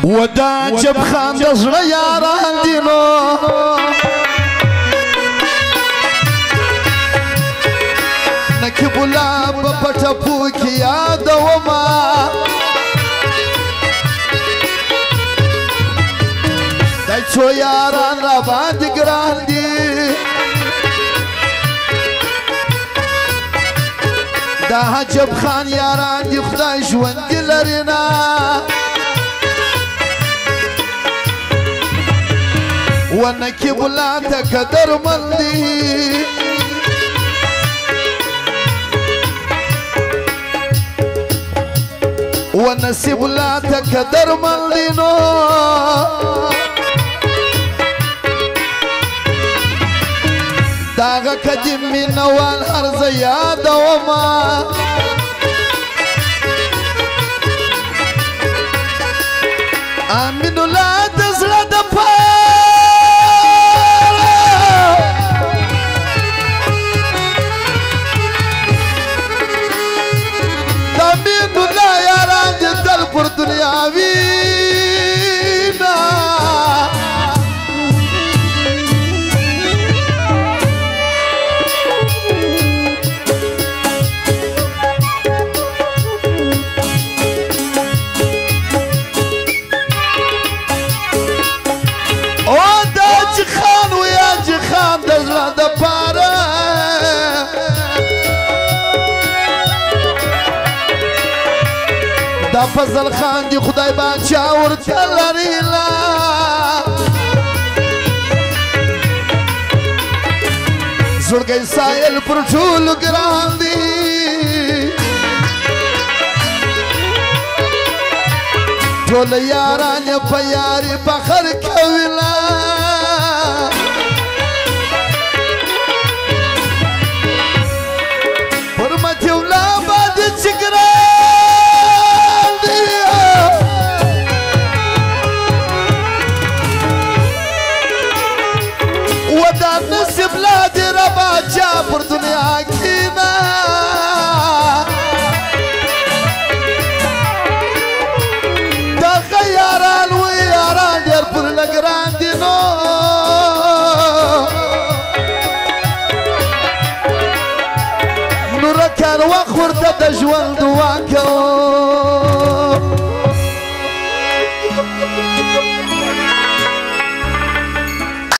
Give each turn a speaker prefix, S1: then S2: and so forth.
S1: ودا جب خان دزړه یاران دي نو نکي بولا په پټپو کې یادوما دای څو یاران را باندې ګران دي دا حجب خان یاران دي خدای ژوند لري نه ونکي بولا ته قدر مندي ونسيب لا تقدر مندي نو داغا قديم من نوال أرض ياد وما آمين لا تزرع دفا پر دنیا وینا او دا جخان ویا جخان دزلا د پاره دا فضل خان دی خدای باچا ورته لري لا زړګي سایل پر ټول ګران دی ټول یاران په یاري فخر کوي لا حرمت ولا باد چګرا ودا نصیب لا دی ربا چا پر دنیا کی نا دا خیاران و یاران دیر پر لگران دی نو نورکان وخورده د ژوند دعا کوم